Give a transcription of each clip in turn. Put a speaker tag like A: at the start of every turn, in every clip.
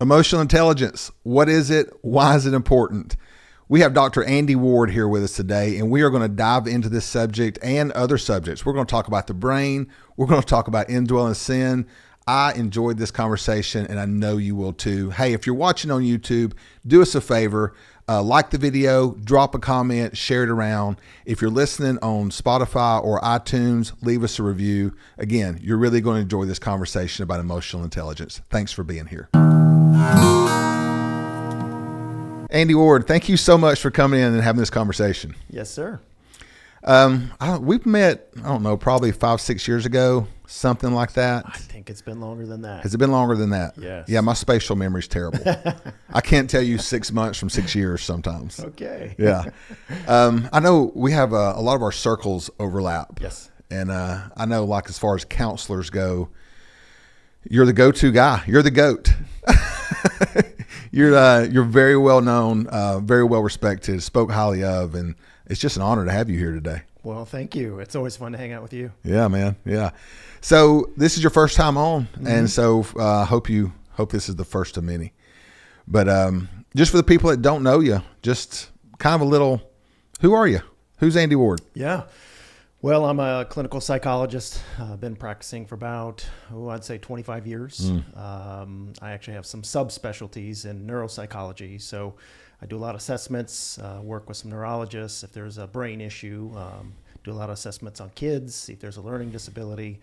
A: Emotional intelligence. What is it? Why is it important? We have Dr. Andy Ward here with us today, and we are going to dive into this subject and other subjects. We're going to talk about the brain. We're going to talk about indwelling sin. I enjoyed this conversation, and I know you will too. Hey, if you're watching on YouTube, do us a favor. Like the video, drop a comment, share it around. If you're listening on Spotify or iTunes, leave us a review. Again, you're really going to enjoy this conversation about emotional intelligence. Thanks for being here. Andy Ward, thank you so much for coming in and having this conversation.
B: Yes, sir.
A: We've met, I don't know, probably 5-6 years ago, something like that.
B: I think it's been longer than that.
A: Has it been longer than that?
B: Yes.
A: Yeah, my spatial memory is terrible. I can't tell you 6 months from 6 years sometimes.
B: Okay.
A: Yeah. I know we have a lot of our circles overlap.
B: Yes.
A: And I know, like, as far as counselors go, you're the go-to guy. You're the GOAT. You're very well known, very well respected, spoke highly of, and it's just an honor to have you here today.
B: Well, thank you. It's always fun to hang out with you.
A: Yeah, man. Yeah. So this is your first time on, and so hope this is the first of many. But just for the people that don't know you, just kind of a little, who are you? Who's Andy Ward?
B: Yeah. Well, I'm a clinical psychologist. I've been practicing for about, I'd say 25 years. I actually have some subspecialties in neuropsychology. So I do a lot of assessments, work with some neurologists. If there's a brain issue, do a lot of assessments on kids, see if there's a learning disability.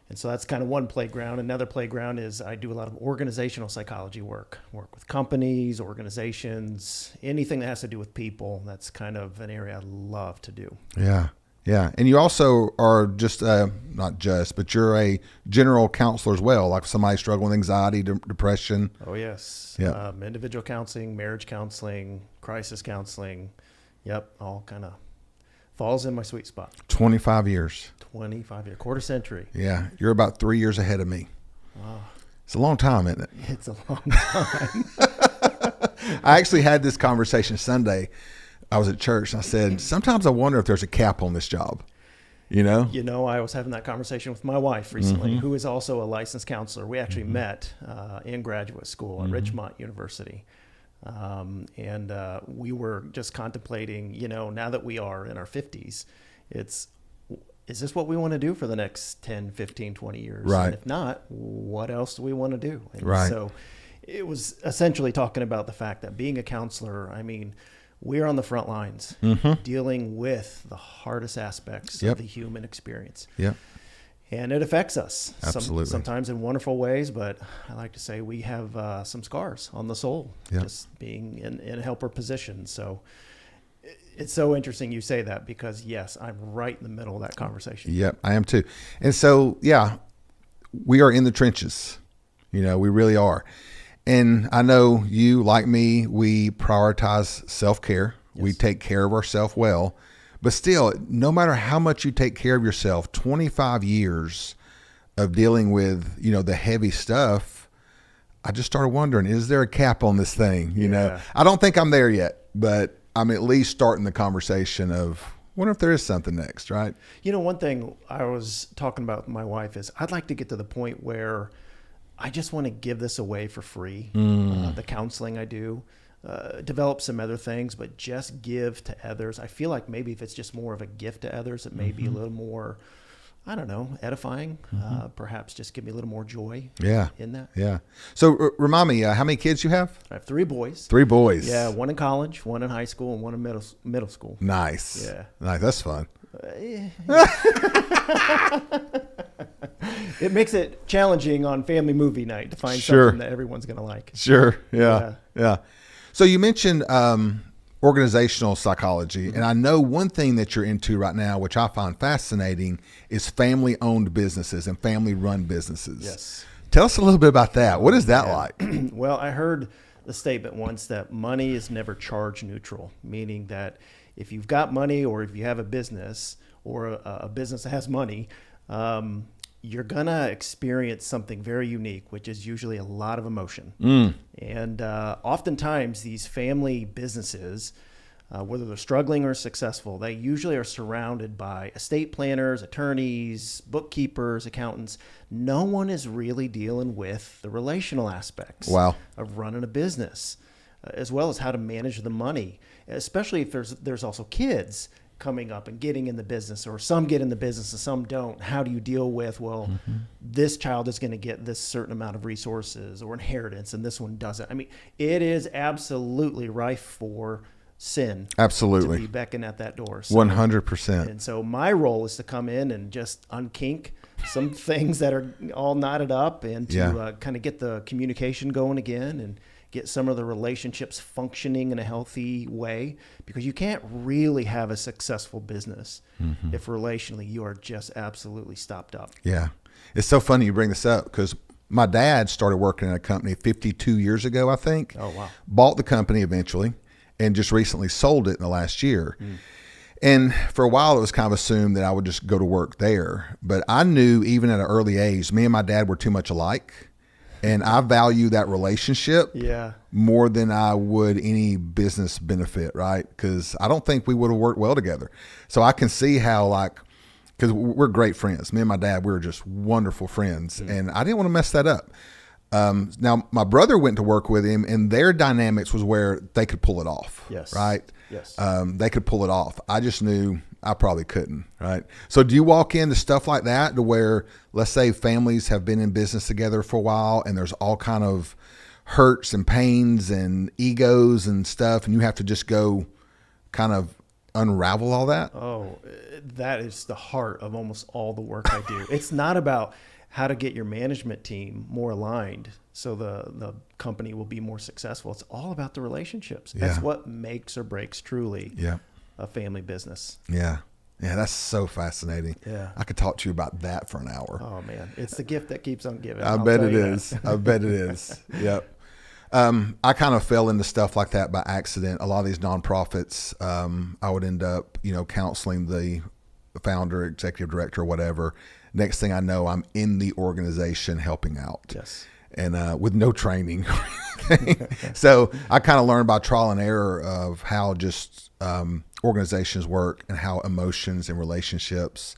B: And so that's kind of one playground. Another playground is I do a lot of organizational psychology work with companies, organizations, anything that has to do with people. That's kind of an area I love to do.
A: Yeah. Yeah. And you also are just, not just, but you're a general counselor as well, like somebody struggling with anxiety, depression.
B: Oh, yes.
A: Yeah.
B: Individual counseling, marriage counseling, crisis counseling. Yep. All kind of falls in my sweet spot.
A: 25 years.
B: 25 years, quarter century.
A: Yeah. You're about 3 years ahead of me.
B: Wow.
A: It's a long time, isn't it?
B: It's a long time.
A: I actually had this conversation Sunday. I was at church and I said, sometimes I wonder if there's a cap on this job, you know?
B: You know, I was having that conversation with my wife recently, who is also a licensed counselor. We actually met in graduate school at Ridgemont University. And we were just contemplating, you know, now that we are in our 50s, is this what we want to do for the next 10, 15, 20 years?
A: Right.
B: And if not, what else do we want to do? And
A: right.
B: So it was essentially talking about the fact that being a counselor, I mean, we're on the front lines dealing with the hardest aspects of the human experience.
A: Yep.
B: And it affects us.
A: Absolutely.
B: Sometimes in wonderful ways, but I like to say we have some scars on the soul, just being in a helper position. So it's so interesting you say that because, yes, I'm right in the middle of that conversation.
A: Yep, I am too. And so, yeah, we are in the trenches. You know, we really are. And I know you, like me, we prioritize self-care. Yes. We take care of ourselves well. But still, no matter how much you take care of yourself, 25 years of dealing with, you know, the heavy stuff, I just started wondering, is there a cap on this thing? You know, I don't think I'm there yet, but I'm at least starting the conversation of, wonder if there is something next, right?
B: You know, one thing I was talking about with my wife is I'd like to get to the point where I just want to give this away for free. The counseling I do, develop some other things, but just give to others. I feel like maybe if it's just more of a gift to others, it may be a little more, I don't know, edifying. Perhaps just give me a little more joy in that.
A: Yeah. So remind me, how many kids you have?
B: I have 3 boys.
A: 3 boys.
B: Yeah, one in college, one in high school, and one in middle school.
A: Nice.
B: Yeah.
A: Nice. That's fun.
B: It makes it challenging on family movie night to find something that everyone's going to like.
A: Sure. Yeah. So you mentioned organizational psychology, and I know one thing that you're into right now, which I find fascinating, is family-owned businesses and family-run businesses.
B: Yes.
A: Tell us a little bit about that. What is that like?
B: Well, I heard the statement once that money is never charge neutral, meaning that if you've got money or if you have a business or a business that has money, you're going to experience something very unique, which is usually a lot of emotion. And oftentimes these family businesses, whether they're struggling or successful, they usually are surrounded by estate planners, attorneys, bookkeepers, accountants. No one is really dealing with the relational aspects
A: Wow.
B: of running a business, as well as how to manage the money, especially if there's also kids coming up and getting in the business, or some get in the business and some don't. How do you deal with, well, this child is going to get this certain amount of resources or inheritance and this one doesn't? I mean, it is absolutely rife for sin.
A: Absolutely.
B: To be beckoning at that door. So,
A: 100%.
B: and so my role is to come in and just unkink some things that are all knotted up, and to kind of get the communication going again and get some of the relationships functioning in a healthy way, because you can't really have a successful business if relationally you are just absolutely stopped up.
A: Yeah. It's so funny you bring this up, because my dad started working in a company 52 years ago, I think.
B: Oh, wow.
A: Bought the company eventually and just recently sold it in the last year. And for a while, it was kind of assumed that I would just go to work there. But I knew even at an early age, me and my dad were too much alike. And I value that relationship more than I would any business benefit, right? Because I don't think we would have worked well together. So I can see how, like, because we're great friends. Me and my dad, we were just wonderful friends. And I didn't want to mess that up. Now, my brother went to work with him, and their dynamics was where they could pull it off.
B: Yes.
A: Right?
B: Yes.
A: They could pull it off. I just knew I probably couldn't. Right? So do you walk into stuff like that to where, let's say, families have been in business together for a while and there's all kind of hurts and pains and egos and stuff, and you have to just go kind of unravel all that?
B: Oh, that is the heart of almost all the work I do. It's not about how to get your management team more aligned so the company will be more successful. It's all about the relationships. That's what makes or breaks truly a family business.
A: Yeah. Yeah, that's so fascinating.
B: Yeah.
A: I could talk to you about that for an hour.
B: Oh, man. It's the gift that keeps on giving.
A: I bet it is. I bet it is. Yep. I kind of fell into stuff like that by accident. A lot of these nonprofits, I would end up, counseling the founder, executive director, or whatever. Next thing I know, I'm in the organization helping out.
B: Yes.
A: And with no training or anything. So I kind of learned by trial and error of how just organizations work and how emotions and relationships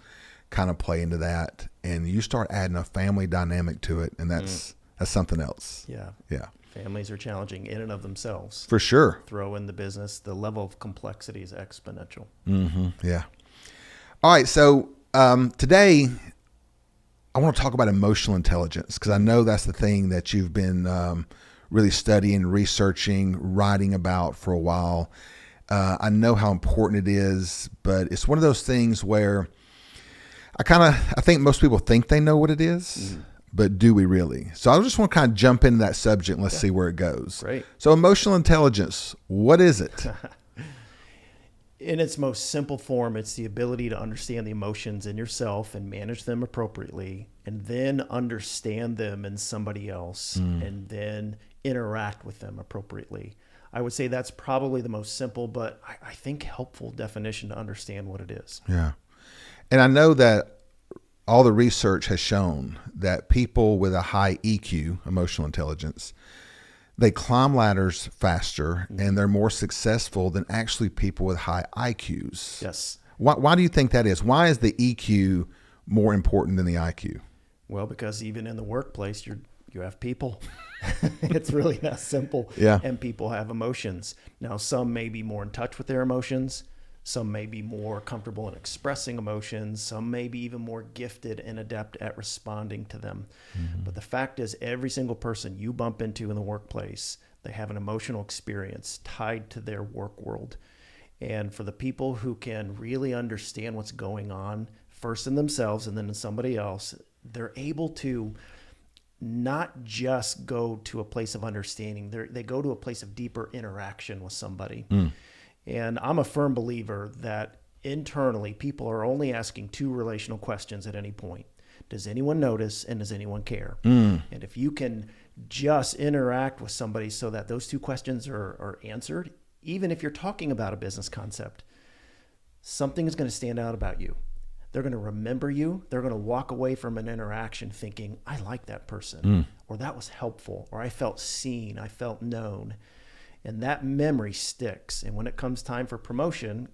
A: kind of play into that. And you start adding a family dynamic to it, and that's something else.
B: Yeah.
A: Yeah.
B: Families are challenging in and of themselves.
A: For sure.
B: Throw in the business, the level of complexity is exponential.
A: Yeah. All right. So today, I want to talk about emotional intelligence, because I know that's the thing that you've been really studying, researching, writing about for a while. I know how important it is, but it's one of those things where I think most people think they know what it is, but do we really? So I just want to kind of jump into that subject and let's see where it goes.
B: Great.
A: So emotional intelligence, what is it?
B: In its most simple form, it's the ability to understand the emotions in yourself and manage them appropriately, and then understand them in somebody else, and then interact with them appropriately. I would say that's probably the most simple, but I think helpful definition to understand what it is.
A: Yeah. And I know that all the research has shown that people with a high EQ, emotional intelligence, they climb ladders faster and they're more successful than actually people with high IQs.
B: Yes.
A: Why do you think that is? Why is the EQ more important than the IQ?
B: Well, because even in the workplace, you have people. It's really that simple.
A: Yeah.
B: And people have emotions. Now, some may be more in touch with their emotions. Some may be more comfortable in expressing emotions. Some may be even more gifted and adept at responding to them. But the fact is, every single person you bump into in the workplace, they have an emotional experience tied to their work world. And for the people who can really understand what's going on, first in themselves and then in somebody else, they're able to not just go to a place of understanding. They go to a place of deeper interaction with somebody. And I'm a firm believer that internally, people are only asking two relational questions at any point. Does anyone notice, and does anyone care? And if you can just interact with somebody so that those two questions are answered, even if you're talking about a business concept, something is going to stand out about you. They're going to remember you. They're going to walk away from an interaction thinking, I like that person, or that was helpful, or I felt seen, I felt known. And that memory sticks. And when it comes time for promotion,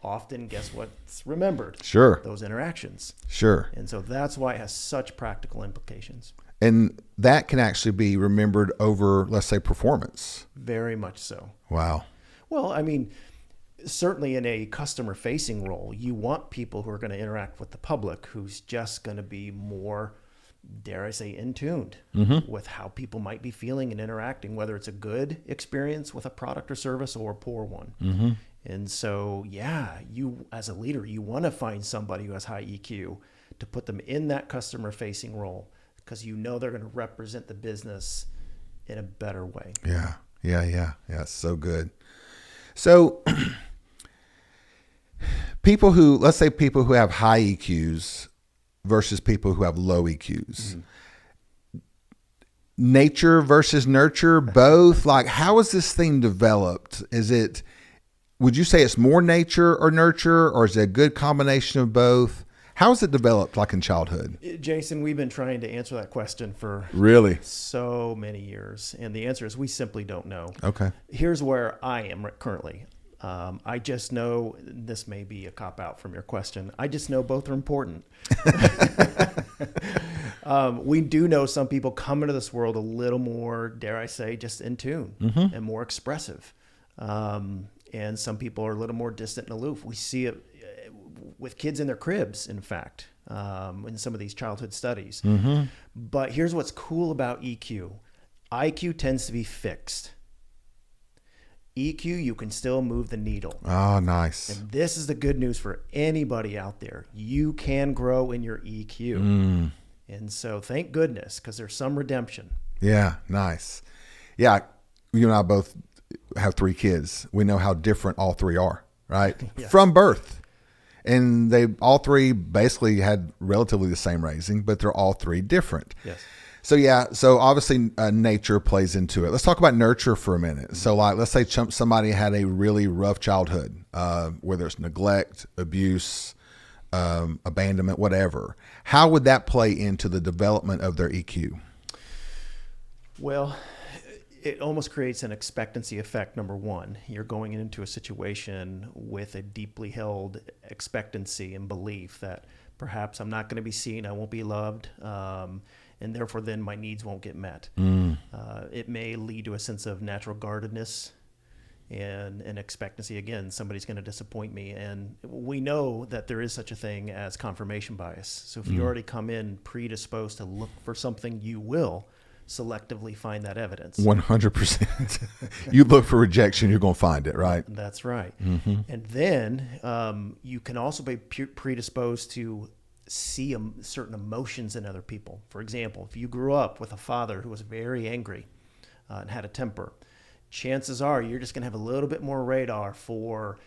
B: often guess what's remembered?
A: Sure.
B: Those interactions.
A: Sure.
B: And so that's why it has such practical implications.
A: And that can actually be remembered over, let's say, performance.
B: Very much so.
A: Wow.
B: Well, I mean, certainly in a customer facing role, you want people who are going to interact with the public who's just going to be more, dare I say, in tuned with how people might be feeling and interacting, whether it's a good experience with a product or service or a poor one. And so, yeah, you as a leader, you want to find somebody who has high EQ to put them in that customer facing role because you know they're going to represent the business in a better way.
A: Yeah. It's so good. So let's say people who have high EQs versus people who have low EQs. Nature versus nurture, both. Like, how is this thing developed? Would you say it's more nature or nurture, or is it a good combination of both? How is it developed, like in childhood?
B: Jason, we've been trying to answer that question for
A: really
B: so many years. And the answer is we simply don't know.
A: Okay.
B: Here's where I am currently. I just know, this may be a cop-out from your question, I just know both are important. We do know some people come into this world a little more, dare I say, just in tune and more expressive. And some people are a little more distant and aloof. We see it with kids in their cribs, in fact, in some of these childhood studies. But here's what's cool about EQ. IQ tends to be fixed. EQ, you can still move the needle.
A: Oh, nice.
B: And this is the good news for anybody out there. You can grow in your EQ. And so thank goodness, because there's some redemption.
A: Yeah, nice. Yeah, you and I both have 3 kids. We know how different all 3 are, right?
B: Yeah.
A: From birth. And they all 3 basically had relatively the same raising, but they're all 3 different.
B: Yes.
A: So obviously nature plays into it. Let's talk about nurture for a minute. So like, let's say somebody had a really rough childhood, where there's neglect, abuse, abandonment, whatever. How would that play into the development of their EQ?
B: Well, it almost creates an expectancy effect. Number one, you're going into a situation with a deeply held expectancy and belief that perhaps I'm not going to be seen, I won't be loved, and therefore then my needs won't get met. It may lead to a sense of natural guardedness and an expectancy. Again, somebody's going to disappoint me. And we know that there is such a thing as confirmation bias. So if you already come in predisposed to look for something, you will selectively find that evidence.
A: 100%. You look for rejection, you're going to find it, right?
B: That's right. And then you can also be predisposed to see certain emotions in other people. For example, if you grew up with a father who was very angry and had a temper, chances are you're just going to have a little bit more radar for,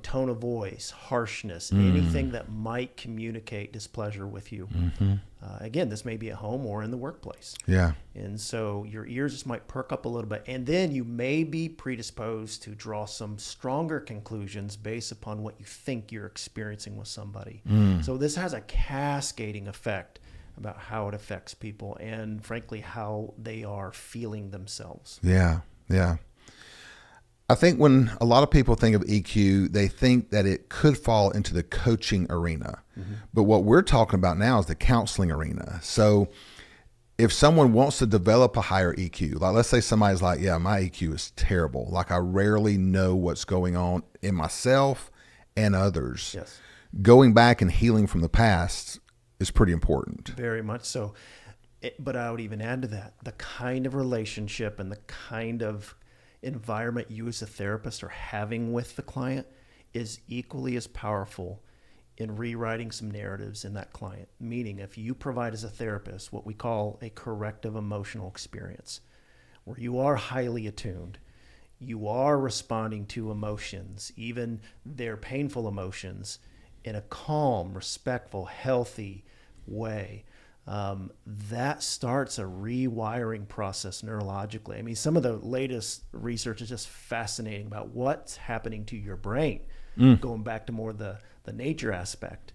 B: tone of voice, harshness, anything that might communicate displeasure with you. Again, this may be at home or in the workplace.
A: Yeah.
B: And so your ears just might perk up a little bit. And then you may be predisposed to draw some stronger conclusions based upon what you think you're experiencing with somebody. So this has a cascading effect about how it affects people and, frankly, how they are feeling themselves.
A: Yeah. I think when a lot of people think of EQ, they think that it could fall into the coaching arena. But what we're talking about now is the counseling arena. So if someone wants to develop a higher EQ, like let's say somebody's like, yeah, my EQ is terrible. Like I rarely know what's going on in myself and others.
B: Yes.
A: Going back and healing from the past is pretty important.
B: Very much so. But I would even add to that, the kind of relationship and the kind of environment you as a therapist are having with the client is equally as powerful in rewriting some narratives in that client. Meaning, if you provide as a therapist what we call a corrective emotional experience, where you are highly attuned, you are responding to emotions, even their painful emotions, in a calm, respectful, healthy way, that starts a rewiring process neurologically. I mean, some of the latest research is just fascinating about what's happening to your brain, going back to more the nature aspect.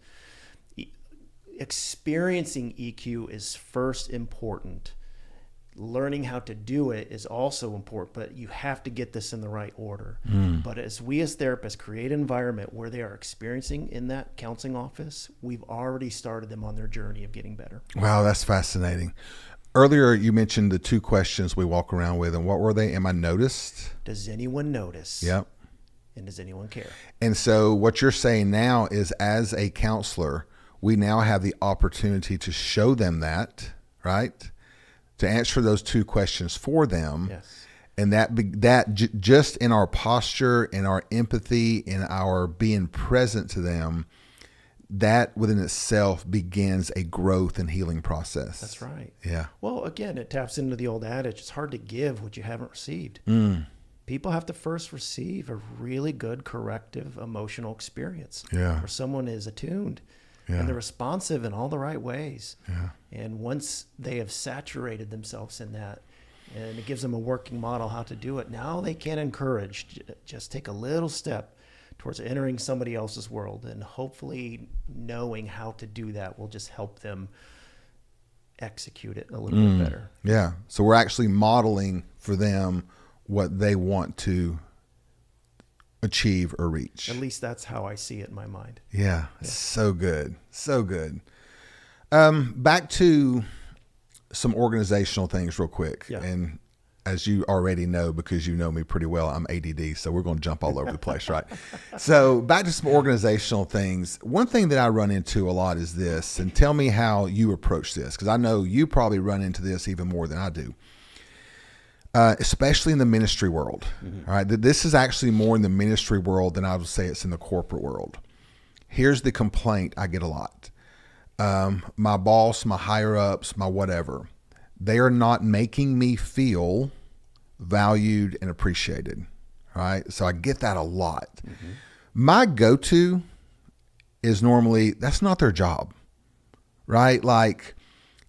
B: Experiencing EQ is first important learning how to do it is also important, but you have to get this in the right order. But as we as therapists create an environment where they are experiencing in that counseling office, we've already started them on their journey of getting better.
A: Wow, that's fascinating. Earlier, you mentioned the 2 questions we walk around with, and what were they? Am I noticed?
B: Does anyone notice?
A: Yep.
B: And does anyone care?
A: And so what you're saying now is, as a counselor, we now have the opportunity to show them that, right? To answer those 2 questions for them.
B: Yes.
A: And that just in our posture, in our empathy, in our being present to them, that within itself begins a growth and healing process.
B: That's right.
A: Yeah.
B: Well, again, it taps into the old adage, it's hard to give what you haven't received. People have to first receive a really good corrective emotional experience.
A: Yeah.
B: Where someone is attuned.
A: Yeah.
B: And they're responsive in all the right ways.
A: Yeah.
B: And once they have saturated themselves in that, and it gives them a working model how to do it, now they can encourage, just take a little step towards entering somebody else's world. And hopefully knowing how to do that will just help them execute it a little bit better.
A: Yeah. So we're actually modeling for them what they want to achieve or reach.
B: At least that's how I see it in my mind.
A: Yeah. So good. So good. Back to some organizational things real quick.
B: Yeah.
A: And as you already know, because you know me pretty well, I'm ADD, so we're going to jump all over the place, right? So back to some organizational things. One thing that I run into a lot is this, and tell me how you approach this, because I know you probably run into this even more than I do. Especially in the ministry world. All right. This is actually more in the ministry world than I would say it's in the corporate world. Here's the complaint I get a lot. My boss, my higher ups, my whatever, they are not making me feel valued and appreciated. All right. So I get that a lot. My go-to is normally, that's not their job, right? Like,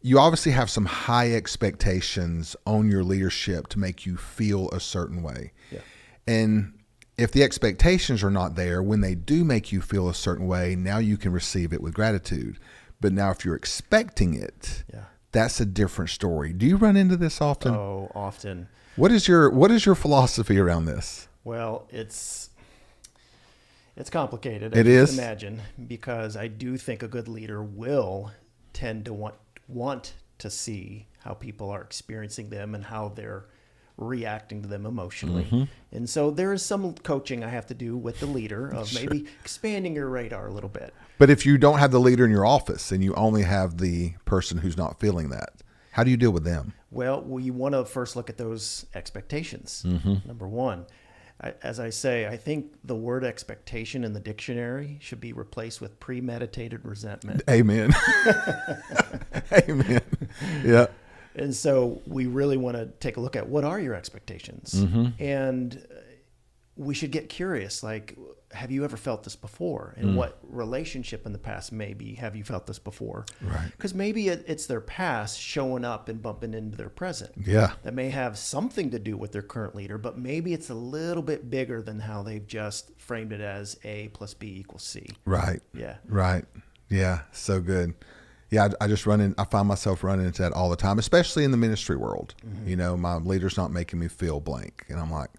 A: you obviously have some high expectations on your leadership to make you feel a certain way.
B: Yeah.
A: And if the expectations are not there, when they do make you feel a certain way, now you can receive it with gratitude. But now if you're expecting it, that's a different story. Do you run into this often?
B: Oh, often.
A: What is your philosophy around this?
B: Well, it's complicated.
A: It
B: as you
A: is?
B: can imagine, because I do think a good leader will tend to want to see how people are experiencing them and how they're reacting to them emotionally. And so there is some coaching I have to do with the leader of maybe expanding your radar a little bit.
A: But if you don't have the leader in your office and you only have the person who's not feeling that, how do you deal with them?
B: Well, you want to first look at those expectations. Number one, as I say, I think the word expectation in the dictionary should be replaced with premeditated resentment.
A: Amen. Amen. Yeah.
B: And so we really want to take a look at what are your expectations? And we should get curious, like, have you ever felt this before? And what relationship in the past maybe have you felt this before?
A: Right.
B: Because maybe it's their past showing up and bumping into their present.
A: Yeah.
B: That may have something to do with their current leader, but maybe it's a little bit bigger than how they've just framed it as A plus B equals C.
A: Right.
B: Yeah.
A: Right. Yeah. So good. Yeah. I find myself running into that all the time, especially in the ministry world. You know, my leader's not making me feel blank. And I'm like,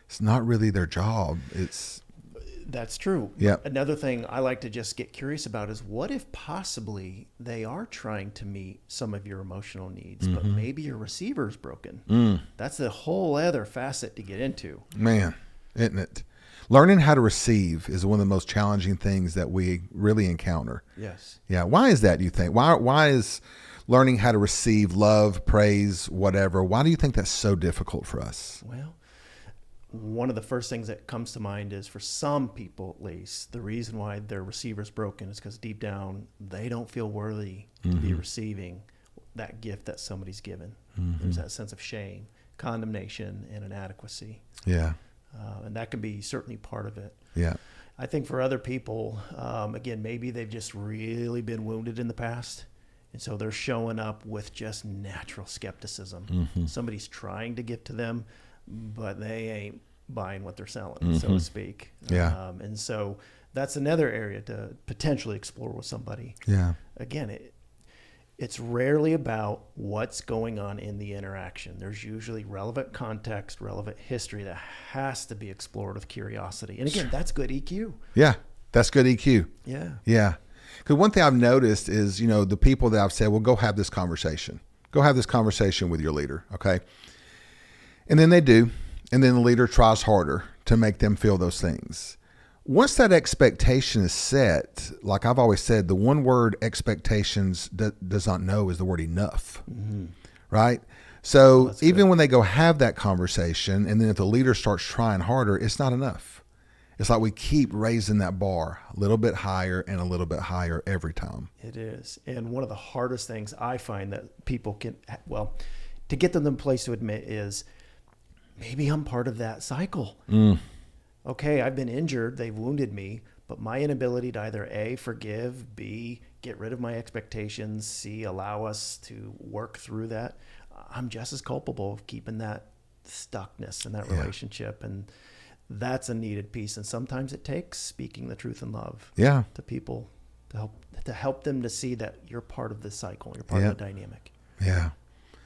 A: it's not really their job.
B: That's true.
A: Yeah.
B: Another thing I like to just get curious about is what if possibly they are trying to meet some of your emotional needs, but maybe your receiver's broken. That's a whole other facet to get into.
A: Man, isn't it? Learning how to receive is one of the most challenging things that we really encounter.
B: Yes.
A: Yeah. Why is that, do you think? Why is learning how to receive love, praise, whatever, why do you think that's so difficult for us?
B: Well, one of the first things that comes to mind is, for some people at least, the reason why their receiver's broken is because deep down they don't feel worthy to be receiving that gift that somebody's given. There's that sense of shame, condemnation, and inadequacy.
A: Yeah.
B: And that can be certainly part of it.
A: Yeah.
B: I think for other people, again, maybe they've just really been wounded in the past. And so they're showing up with just natural skepticism. Somebody's trying to give to them, but they ain't buying what they're selling, so to speak.
A: Yeah.
B: And so that's another area to potentially explore with somebody.
A: Yeah.
B: Again, It's rarely about what's going on in the interaction. There's usually relevant context, relevant history that has to be explored with curiosity. And again, that's good EQ.
A: Yeah, that's good EQ.
B: Yeah.
A: Yeah. Because one thing I've noticed is, the people that I've said, well, go have this conversation. Go have this conversation with your leader, okay? And then they do. And then the leader tries harder to make them feel those things. Once that expectation is set, like I've always said, the one word expectations does not know is the word enough, right? So even when they go have that conversation, and then if the leader starts trying harder, it's not enough. It's like we keep raising that bar a little bit higher and a little bit higher every time.
B: It is. And one of the hardest things I find that people can, to get them in a place to admit is, maybe I'm part of that cycle. Okay, I've been injured, they've wounded me, but my inability to either A, forgive, B, get rid of my expectations, C, allow us to work through that, I'm just as culpable of keeping that stuckness in that relationship. And that's a needed piece. And sometimes it takes speaking the truth in love to people to help them to see that you're part of the cycle, you're part of the dynamic.
A: Yeah.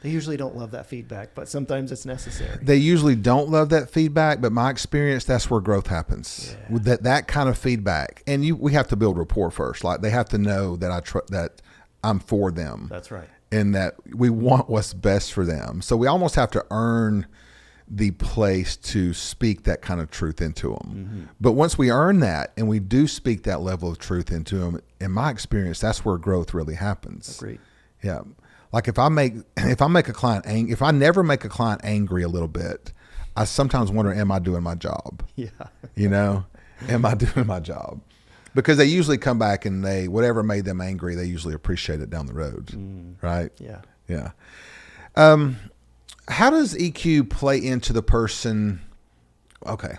B: They usually don't love that feedback, but sometimes it's necessary.
A: They usually don't love that feedback, but my experience, that's where growth happens. With that kind of feedback. And we have to build rapport first. Like they have to know that that I'm for them.
B: That's right.
A: And that we want what's best for them. So we almost have to earn the place to speak that kind of truth into them. But once we earn that and we do speak that level of truth into them, in my experience, that's where growth really happens.
B: Agreed.
A: Yeah. Like if I never make a client angry a little bit, I sometimes wonder, am I doing my job?
B: Yeah.
A: Am I doing my job? Because they usually come back and whatever made them angry, they usually appreciate it down the road. Right?
B: Yeah.
A: Yeah. How does EQ play into the person? Okay.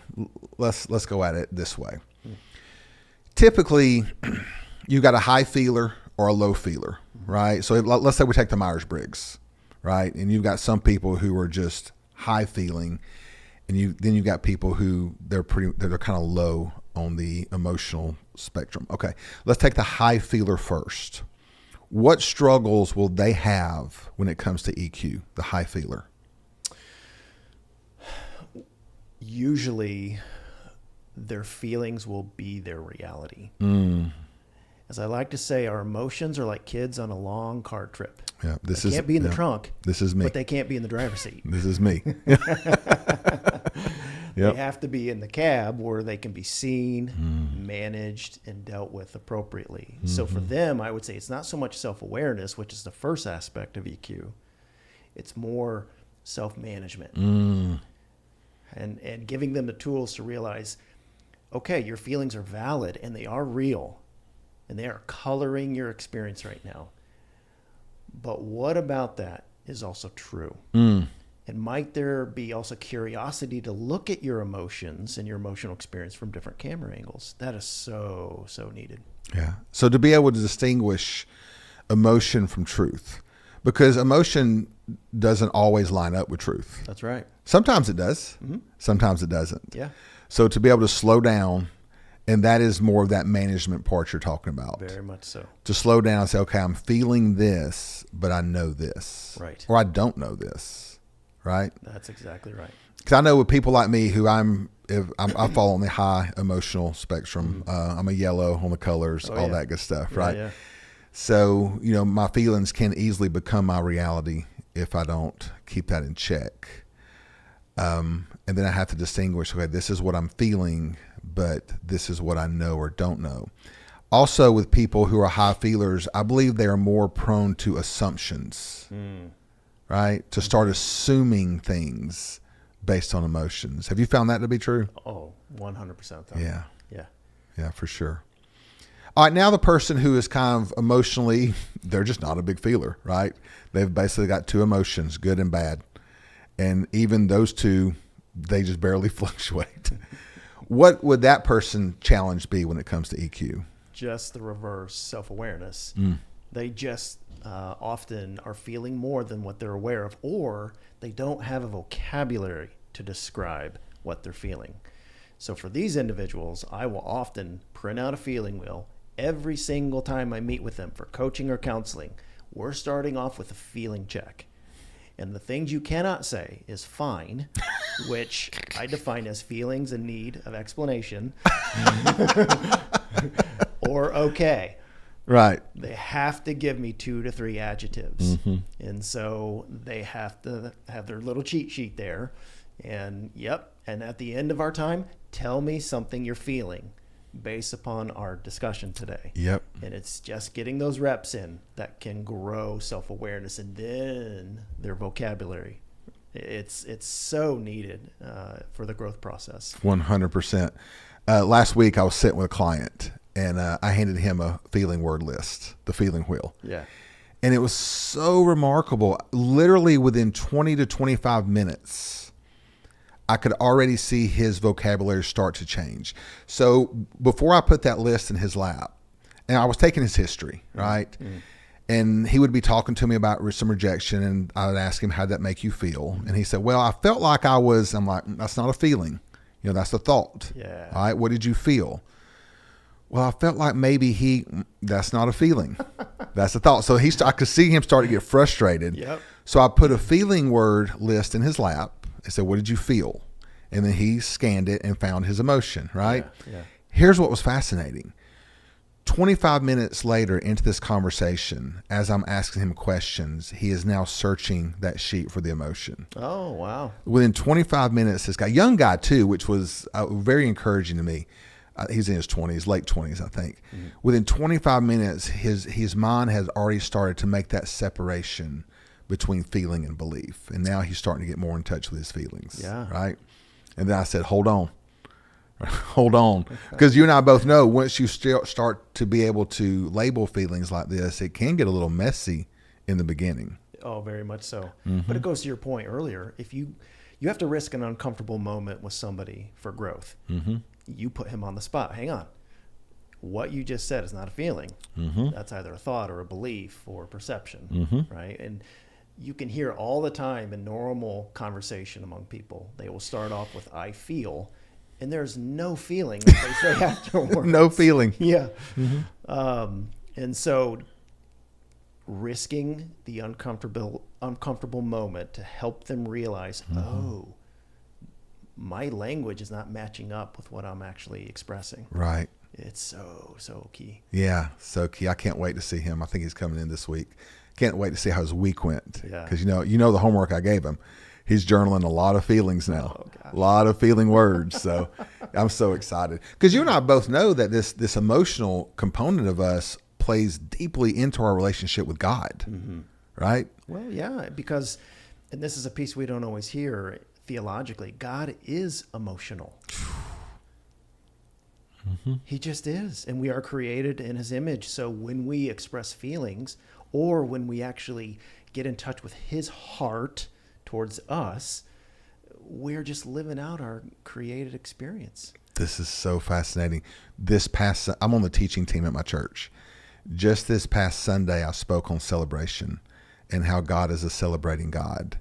A: Let's go at it this way. Typically you got a high feeler or a low feeler. Right. So let's say we take the Myers-Briggs, right? And you've got some people who are just high feeling, and then you've got people who they're kind of low on the emotional spectrum. Okay. Let's take the high feeler first. What struggles will they have when it comes to EQ, the high feeler?
B: Usually their feelings will be their reality. As I like to say, our emotions are like kids on a long car trip.
A: Yeah,
B: they can't be in the trunk.
A: This is me.
B: But they can't be in the driver's seat.
A: This is me.
B: They have to be in the cab where they can be seen, managed, and dealt with appropriately. So for them, I would say it's not so much self-awareness, which is the first aspect of EQ. It's more self-management. And giving them the tools to realize, okay, your feelings are valid and they are real. And they are coloring your experience right now. But what about that is also true? And might there be also curiosity to look at your emotions and your emotional experience from different camera angles? That is so, so needed.
A: Yeah. So to be able to distinguish emotion from truth, because emotion doesn't always line up with truth.
B: That's right.
A: Sometimes it does. Sometimes it doesn't.
B: Yeah.
A: So to be able to slow down, and that is more of that management part you're talking about.
B: Very much so.
A: To slow down and say, okay, I'm feeling this, but I know this.
B: Right.
A: Or I don't know this. Right?
B: That's exactly right.
A: Because I know with people like me who I fall on the high emotional spectrum. I'm a yellow on the colors, all that good stuff. Right?
B: Yeah.
A: So, my feelings can easily become my reality if I don't keep that in check. And then I have to distinguish, okay, this is what I'm feeling, but this is what I know or don't know. Also, with people who are high feelers, I believe they are more prone to assumptions, right? To start assuming things based on emotions. Have you found that to be true?
B: Oh, 100%.
A: Yeah.
B: Yeah.
A: Yeah, for sure. All right, now the person who is kind of emotionally, they're just not a big feeler, right? They've basically got two emotions, good and bad. And even those two, they just barely fluctuate. What would that person challenge be when it comes to EQ?
B: Just the reverse, self-awareness. They just often are feeling more than what they're aware of, or they don't have a vocabulary to describe what they're feeling. So for these individuals, I will often print out a feeling wheel every single time I meet with them for coaching or counseling. we're starting off with a feeling check. And the things you cannot say is fine, which I define as feelings in need of explanation, or okay.
A: Right.
B: They have to give me 2 to 3 adjectives.
A: Mm-hmm.
B: And so they have to have their little cheat sheet there. And and at the end of our time, tell me something you're feeling based upon our discussion today.
A: Yep.
B: And it's just getting those reps in that can grow self-awareness, and then their vocabulary. It's so needed for the growth process.
A: 100%. Last week I was sitting with a client, and I handed him a feeling word list, the feeling wheel.
B: Yeah.
A: And it was so remarkable. Literally within 20 to 25 minutes, I could already see his vocabulary start to change. So before I put that list in his lap, and I was taking his history, right? Mm-hmm. And he would be talking to me about some rejection, and I would ask him, how'd that make you feel? And he said, well, I felt like I'm like, that's not a feeling. That's a thought.
B: Yeah.
A: All right. What did you feel? Well, I felt like maybe that's not a feeling. That's a thought. So I could see him start to get frustrated.
B: Yep.
A: So I put a feeling word list in his lap. I said, what did you feel? And then he scanned it and found his emotion, right?
B: Yeah.
A: Here's what was fascinating. 25 minutes later into this conversation, as I'm asking him questions, he is now searching that sheet for the emotion.
B: Oh, wow.
A: Within 25 minutes, this guy, young guy too, which was very encouraging to me. He's in his 20s, late 20s, I think. Mm-hmm. Within 25 minutes, his mind has already started to make that separation between feeling and belief. And now he's starting to get more in touch with his feelings.
B: Yeah.
A: Right? And then I said, hold on. Hold on. Because you and I both know once you start to be able to label feelings like this, it can get a little messy in the beginning.
B: Oh, very much so.
A: Mm-hmm.
B: But it goes to your point earlier. If you have to risk an uncomfortable moment with somebody for growth,
A: mm-hmm.
B: you put him on the spot. Hang on. What you just said is not a feeling.
A: Mm-hmm.
B: That's either a thought or a belief or a perception,
A: mm-hmm.
B: right? And you can hear all the time in normal conversation among people, they will start off with "I feel," and there's no feeling that they say afterwards.
A: No feeling.
B: Yeah.
A: Mm-hmm.
B: And so risking the uncomfortable moment to help them realize,
A: mm-hmm.
B: oh, my language is not matching up with what I'm actually expressing.
A: Right.
B: It's so key.
A: Yeah, so key. I can't wait to see him. I think he's coming in this week. Can't wait to see how his week went.
B: Yeah.
A: Because you know the homework I gave him. He's journaling a lot of feelings now.
B: Oh, gosh.
A: A lot of feeling words. So I'm so excited. Because you and I both know that this emotional component of us plays deeply into our relationship with God.
B: Mm-hmm.
A: Right?
B: Well, yeah, because, and this is a piece we don't always hear theologically, God is emotional. Mm-hmm. He just is. And we are created in his image. So when we express feelings, or when we actually get in touch with his heart towards us, we're just living out our created experience.
A: This is so fascinating. I'm on the teaching team at my church. Just this past Sunday, I spoke on celebration and how God is a celebrating God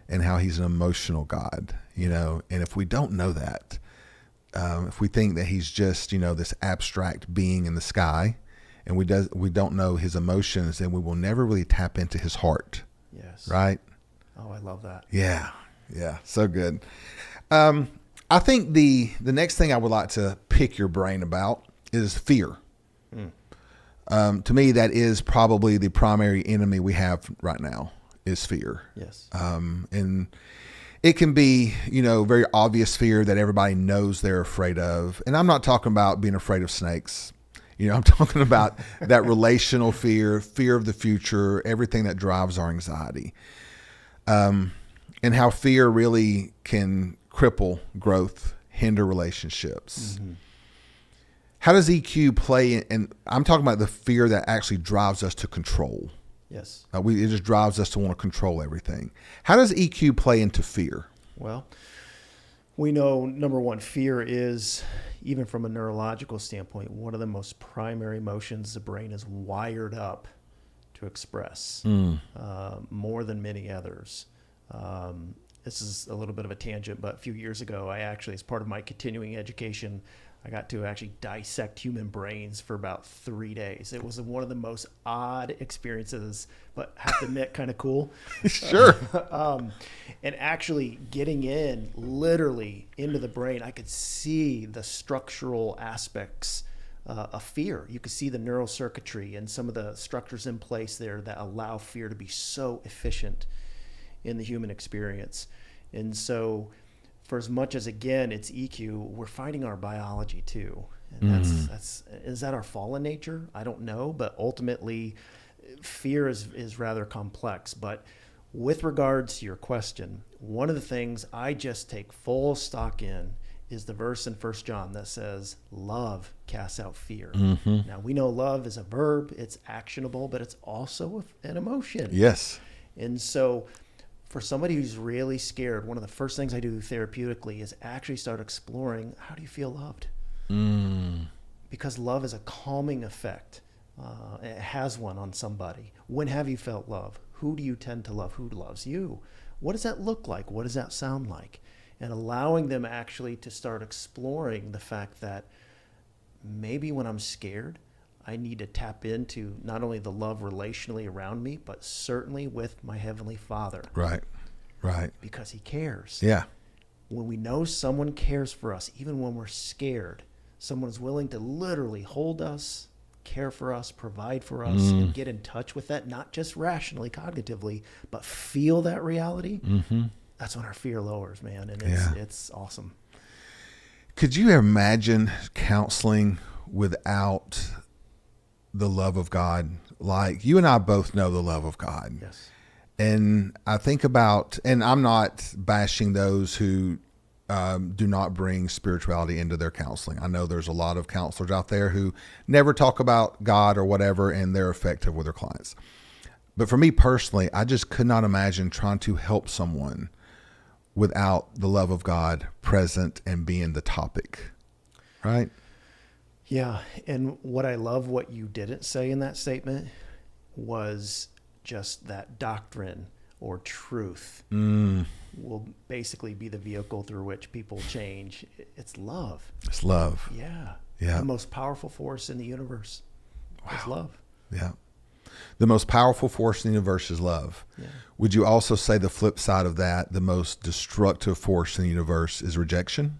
A: and how he's an emotional God, and if we don't know that, if we think that he's just, this abstract being in the sky, and we don't know his emotions, then we will never really tap into his heart.
B: Yes.
A: Right?
B: Oh, I love that.
A: Yeah. So good. I think the next thing I would like to pick your brain about is fear. To me, that is probably the primary enemy we have right now is fear.
B: Yes.
A: And it can be, very obvious fear that everybody knows they're afraid of. And I'm not talking about being afraid of snakes. I'm talking about that relational fear of the future, everything that drives our anxiety. And how fear really can cripple growth, hinder relationships. Mm-hmm. How does EQ play? And I'm talking about the fear that actually drives us to control.
B: Yes.
A: It just drives us to want to control everything. How does EQ play into fear?
B: Well, we know, number one, fear is, even from a neurological standpoint, one of the most primary emotions the brain is wired up to express, more than many others. This is a little bit of a tangent, but a few years ago, I actually, as part of my continuing education, I got to actually dissect human brains for about 3 days. It was one of the most odd experiences, but I have to admit, kind of cool.
A: Sure.
B: And actually getting in literally into the brain, I could see the structural aspects of fear. You could see the neural circuitry and some of the structures in place there that allow fear to be so efficient in the human experience. And so for as much as, again, it's EQ, we're fighting our biology too. And is that our fallen nature? I don't know, but ultimately fear is rather complex. But with regards to your question, one of the things I just take full stock in is the verse in 1 John that says, love casts out fear. Now, we know love is a verb, it's actionable, but it's also an emotion.
A: Yes.
B: And so for somebody who's really scared, one of the first things I do therapeutically is actually start exploring, how do you feel loved? Because love is a calming effect. It has one on somebody. When have you felt love? Who do you tend to love? Who loves you? What does that look like? What does that sound like? And allowing them actually to start exploring the fact that maybe when I'm scared, I need to tap into not only the love relationally around me, but certainly with my Heavenly Father.
A: Right.
B: Because He cares.
A: Yeah.
B: When we know someone cares for us, even when we're scared, someone is willing to literally hold us, care for us, provide for us, and get in touch with that, not just rationally, cognitively, but feel that reality. That's when our fear lowers, man. And it's awesome.
A: Could you imagine counseling without the love of God? Like, you and I both know the love of God.
B: Yes.
A: And I think about, and I'm not bashing those who do not bring spirituality into their counseling. I know there's a lot of counselors out there who never talk about God or whatever, and they're effective with their clients. But for me personally, I just could not imagine trying to help someone without the love of God present and being the topic, right?
B: Yeah. And what I love what you didn't say in that statement was just that doctrine or truth will basically be the vehicle through which people change. It's love.
A: It's love.
B: Yeah.
A: Yeah.
B: The most powerful force in the universe is love.
A: Yeah. The most powerful force in the universe is love.
B: Yeah.
A: Would you also say the flip side of that, the most destructive force in the universe is rejection?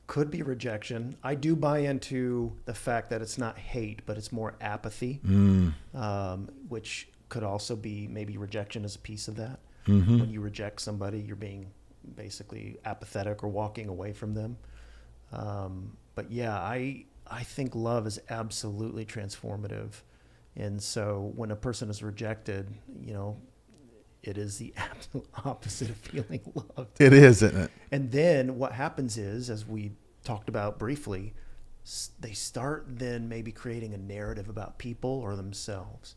B: Could be rejection. I do buy into the fact that it's not hate, but it's more apathy, which could also be maybe rejection is a piece of that. When you reject somebody, you're being basically apathetic or walking away from them. But yeah, I think love is absolutely transformative. And so when a person is rejected, it is the absolute opposite of feeling loved.
A: It is, isn't it?
B: And then what happens is, as we talked about briefly, they start then maybe creating a narrative about people or themselves.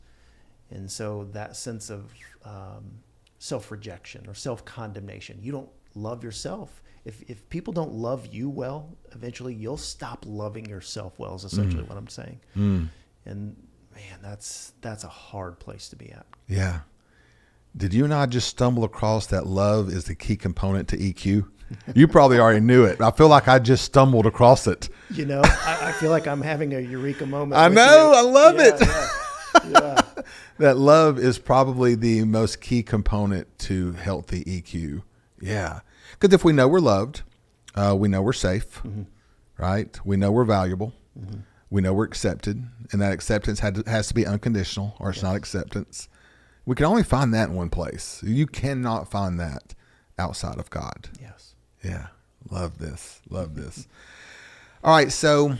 B: And so that sense of self-rejection or self-condemnation, you don't love yourself. If people don't love you well, eventually you'll stop loving yourself well, is essentially what I'm saying. And man, that's a hard place to be at.
A: Yeah. Did you and I just stumble across that love is the key component to EQ? You probably already knew it. I feel like I just stumbled across it.
B: I feel like I'm having a eureka moment.
A: I know. I love it.
B: Yeah.
A: That love is probably the most key component to healthy EQ. Yeah. Because if we know we're loved, we know we're safe, right? We know we're valuable. We know we're accepted. And that acceptance has to be unconditional, or it's not acceptance. We can only find that in one place. You cannot find that outside of God.
B: Yes.
A: Yeah. Love this. Love this. All right. So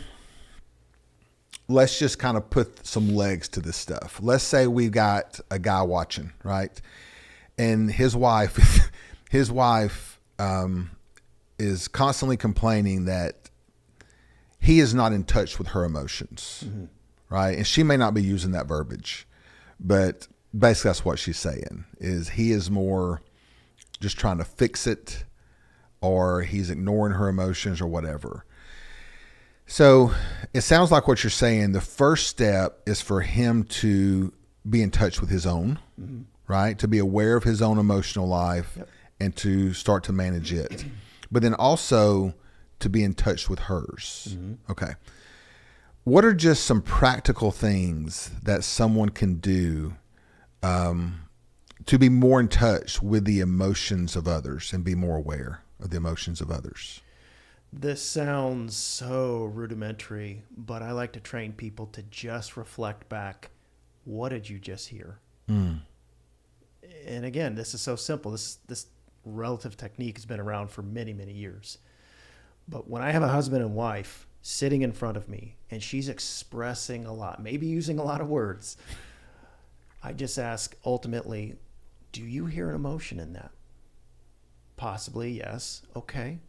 A: let's just kind of put some legs to this stuff. Let's say we've got a guy watching, right? And his wife is constantly complaining that he is not in touch with her emotions, right? And she may not be using that verbiage, but basically that's what she's saying, is he is more just trying to fix it, or he's ignoring her emotions or whatever. So it sounds like what you're saying, the first step is for him to be in touch with his own, right? To be aware of his own emotional life and to start to manage it. But then also to be in touch with hers. Okay. What are just some practical things that someone can do to be more in touch with the emotions of others and be more aware of the emotions of others?
B: This sounds so rudimentary, but I like to train people to just reflect back. What did you just hear? And again, this is so simple. This relative technique has been around for many, many years. But when I have a husband and wife sitting in front of me and she's expressing a lot, maybe using a lot of words, I just ask ultimately, do you hear an emotion in that? Possibly, yes. Okay.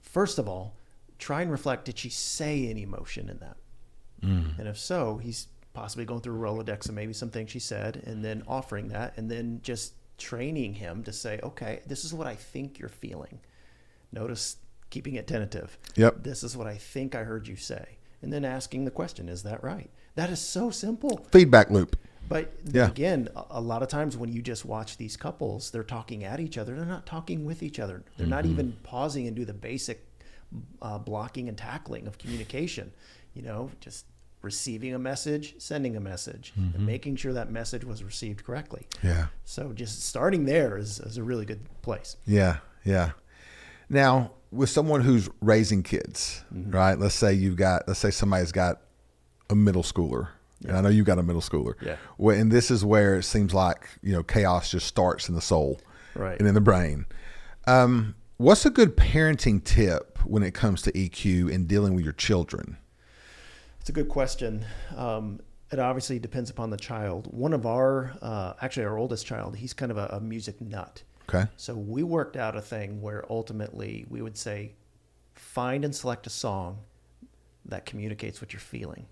B: First of all, try and reflect, did she say any emotion in that? And if so, he's possibly going through a Rolodex of maybe some things she said and then offering that and then just training him to say, okay, this is what I think you're feeling. Notice keeping it tentative.
A: Yep.
B: This is what I think I heard you say. And then asking the question, is that right? That is so simple.
A: Feedback loop.
B: But again, a lot of times when you just watch these couples, they're talking at each other. They're not talking with each other. They're not even pausing and do the basic blocking and tackling of communication. Just receiving a message, sending a message, and making sure that message was received correctly.
A: Yeah.
B: So just starting there is a really good place.
A: Yeah. Yeah. Now, with someone who's raising kids, right? Let's say somebody's got a middle schooler. And I know you got a middle schooler.
B: Yeah.
A: Well, and this is where it seems like, chaos just starts in the soul
B: Right.
A: and in the brain. What's a good parenting tip when it comes to EQ in dealing with your children?
B: It's a good question. It obviously depends upon the child. One of actually our oldest child, he's kind of a music nut.
A: Okay.
B: So we worked out a thing where ultimately we would say, find and select a song that communicates what you're feeling.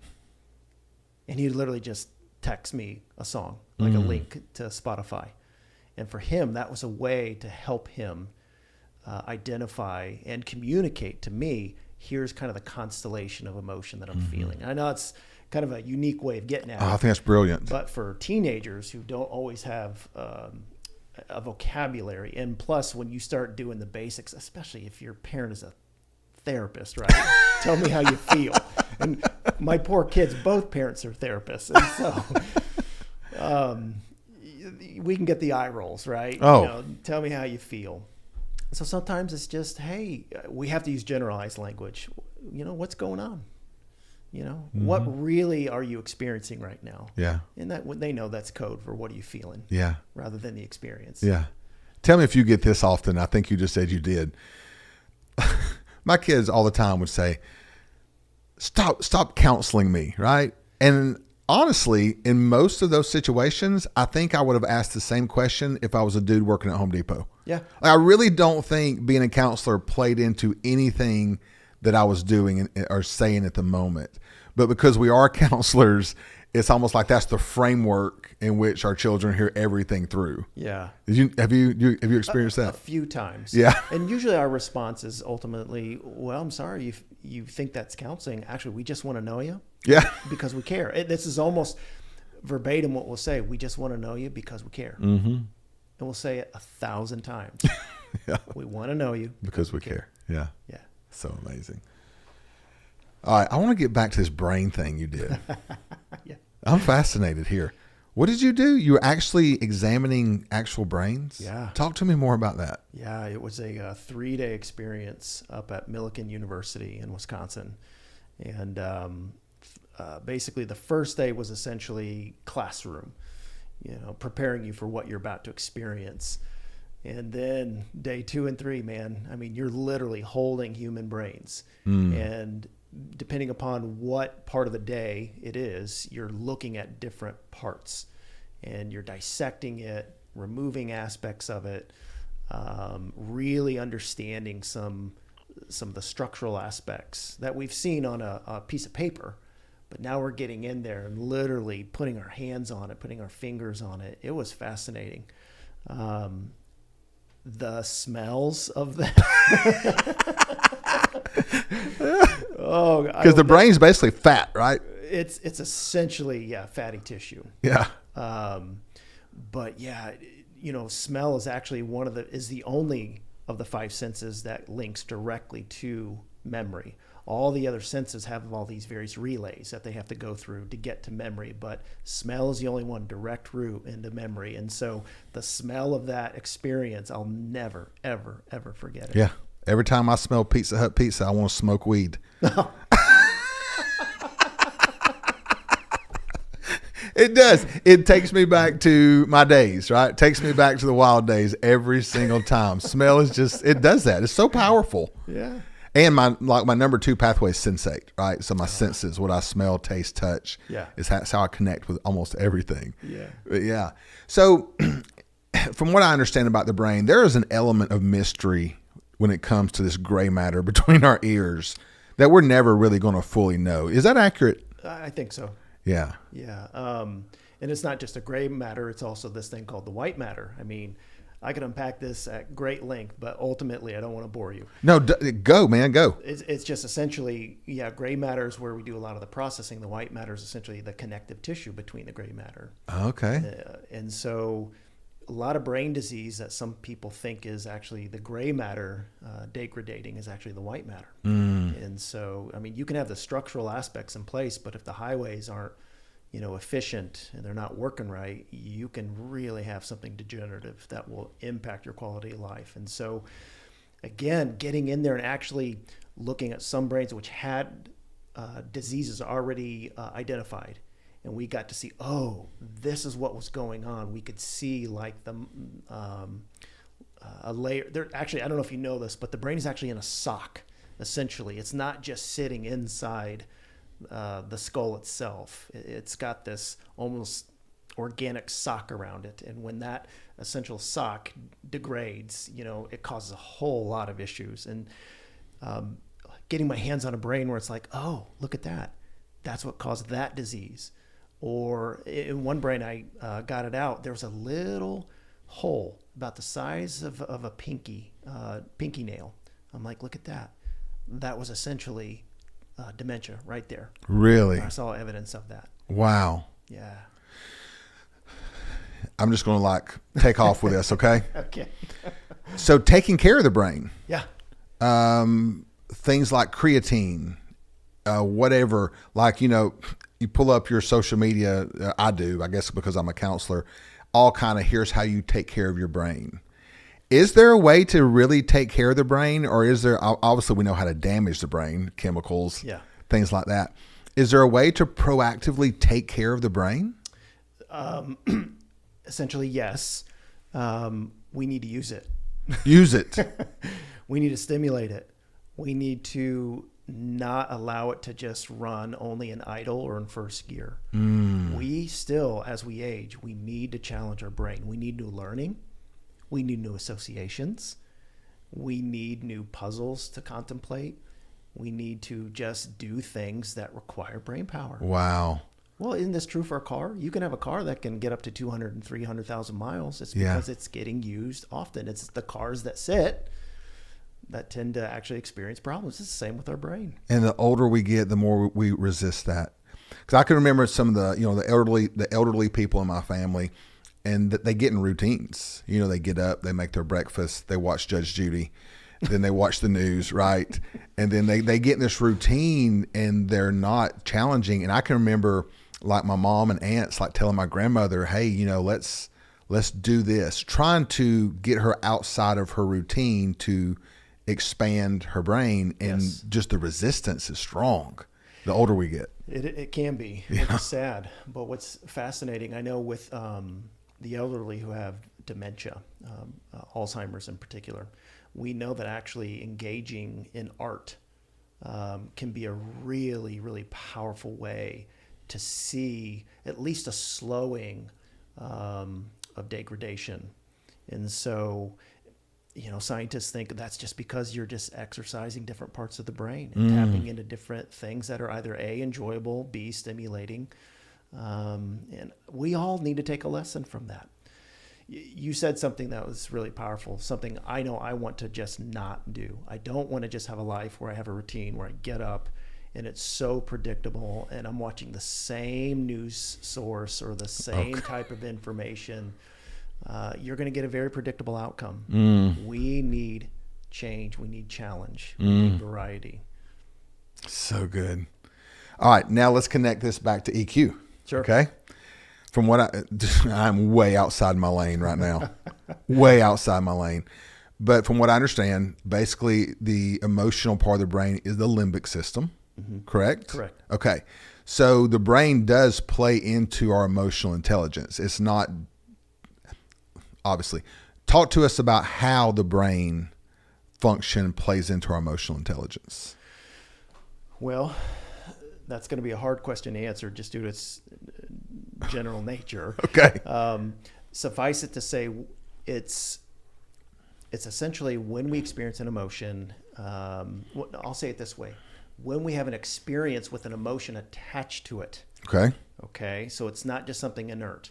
B: And he'd literally just text me a song, like a link to Spotify. And for him, that was a way to help him identify and communicate to me, here's kind of the constellation of emotion that I'm feeling. I know it's kind of a unique way of getting at it.
A: I think that's brilliant.
B: But for teenagers who don't always have a vocabulary, and plus when you start doing the basics, especially if your parent is a therapist, right? Tell me how you feel. And my poor kids, both parents are therapists. And so we can get the eye rolls, right?
A: Oh.
B: Tell me how you feel. So sometimes it's just, hey, we have to use generalized language. What's going on? What really are you experiencing right now?
A: Yeah.
B: And that they know that's code for what are you feeling?
A: Yeah.
B: Rather than the experience.
A: Yeah. Tell me if you get this often. I think you just said you did. My kids all the time would say, stop counseling me, right? And honestly, in most of those situations, I think I would have asked the same question if I was a dude working at Home Depot.
B: Yeah.
A: I really don't think being a counselor played into anything that I was doing or saying at the moment. But because we are counselors, it's almost like that's the framework in which our children hear everything through.
B: Yeah.
A: Have you experienced that?
B: A few times.
A: Yeah.
B: And usually our response is ultimately, well, I'm sorry you think that's counseling. Actually, we just want to know you.
A: Yeah.
B: Because we care. This is almost verbatim what we'll say. We just want to know you because we care.
A: Mm-hmm.
B: And we'll say it 1,000 times.
A: Yeah.
B: We want to know you
A: Because we care. Yeah.
B: Yeah.
A: So amazing. All right. I want to get back to this brain thing you did.
B: Yeah.
A: I'm fascinated here. What did you do? You were actually examining actual brains?
B: Yeah.
A: Talk to me more about that.
B: Yeah, it was a 3-day experience up at Millikan University in Wisconsin. And basically the first day was essentially classroom, preparing you for what you're about to experience. And then day 2 and 3, man, I mean, you're literally holding human brains. And depending upon what part of the day it is, you're looking at different parts and you're dissecting it, removing aspects of it, really understanding some of the structural aspects that we've seen on a piece of paper. But now we're getting in there and literally putting our hands on it, putting our fingers on it. It was fascinating. The smells of that. Oh,
A: Because the brain's basically fat, right?
B: It's essentially fatty tissue.
A: Yeah.
B: But yeah, smell is actually is the only of the five senses that links directly to memory. All the other senses have all these various relays that they have to go through to get to memory, but smell is the only one direct route into memory. And so the smell of that experience, I'll never, ever, ever forget it.
A: Yeah. Every time I smell Pizza Hut pizza, I want to smoke weed. It does. It takes me back to my days, right? It takes me back to the wild days every single time. Smell is just, it does that. It's so powerful.
B: Yeah.
A: And my number two pathway is sensate, right? So my senses, what I smell, taste, touch, is how I connect with almost everything.
B: Yeah.
A: But yeah. So from what I understand about the brain, there is an element of mystery when it comes to this gray matter between our ears that we're never really going to fully know. Is that accurate?
B: I think so.
A: Yeah.
B: Yeah. And it's not just a gray matter. It's also this thing called the white matter. I mean, I could unpack this at great length, but ultimately I don't want to bore you.
A: No, go, man, go.
B: It's just essentially, gray matter is where we do a lot of the processing. The white matter is essentially the connective tissue between the gray matter.
A: Okay.
B: And so a lot of brain disease that some people think is actually the gray matter degrading is actually the white matter. And so, I mean, you can have the structural aspects in place, but if the highways aren't, efficient and they're not working right, you can really have something degenerative that will impact your quality of life. And so, again, getting in there and actually looking at some brains which had diseases already identified, and we got to see, this is what was going on. We could see like a layer. There actually, I don't know if you know this, but the brain is actually in a sock. Essentially, it's not just sitting inside the skull itself. It's got this almost organic sock around it, and when that essential sock degrades, it causes a whole lot of issues. And getting my hands on a brain where it's like, look at that, that's what caused that disease. Or in one brain, I got it out. There was a little hole about the size of a pinky nail. I'm like, look at that. That was essentially dementia right there.
A: Really?
B: I saw evidence of that.
A: Wow.
B: Yeah.
A: I'm just going to take off with this, okay?
B: Okay.
A: So taking care of the brain.
B: Yeah.
A: Things like creatine, whatever, you pull up your social media. I do, I guess, because I'm a counselor, all kind of here's how you take care of your brain. Is there a way to really take care of the brain, or is there, obviously we know how to damage the brain, chemicals, things like that. Is there a way to proactively take care of the brain?
B: Essentially, yes. We need to use it.
A: Use it.
B: We need to stimulate it. We need to not allow it to just run only in idle or in first gear. We still, as we age, we need to challenge our brain. We need new learning. We need new associations. We need new puzzles to contemplate. We need to just do things that require brain power.
A: Wow.
B: Well, isn't this true for a car? You can have a car that can get up to 200 and 300,000 miles. It's because it's getting used often. It's the cars that sit that tend to actually experience problems. It's the same with our brain. And
A: the older we get, the more we resist that. Because I can remember some of the elderly people in my family, and they get in routines. They get up, they make their breakfast, they watch Judge Judy, then they watch the news, right? And then they get in this routine, and they're not challenging. And I can remember my mom and aunts telling my grandmother, hey, let's do this, trying to get her outside of her routine to expand her brain, and just the resistance is strong the older we get.
B: It can be. It's sad. But what's fascinating, I know with the elderly who have dementia, Alzheimer's in particular, we know that actually engaging in art can be a really, really powerful way to see at least a slowing of degradation. And so, scientists think that's just because you're just exercising different parts of the brain and tapping into different things that are either A, enjoyable, B, stimulating. And we all need to take a lesson from that. You said something that was really powerful, something I know I want to just not do. I don't want to just have a life where I have a routine where I get up and it's so predictable and I'm watching the same news source or the same type of information. You're going to get a very predictable outcome. We need change. We need challenge. We need variety.
A: So good. All right, now let's connect this back to EQ.
B: Sure.
A: Okay. From what I'm way outside my lane right now, way outside my lane. But from what I understand, basically the emotional part of the brain is the limbic system, correct?
B: Correct.
A: Okay. So the brain does play into our emotional intelligence. It's not, obviously. Talk to us about how the brain function plays into our emotional intelligence.
B: Well, that's going to be a hard question to answer just due to its general nature.
A: Okay.
B: Suffice it to say, it's essentially when we experience an emotion. I'll say it this way: when we have an experience with an emotion attached to it.
A: Okay.
B: Okay, so it's not just something inert,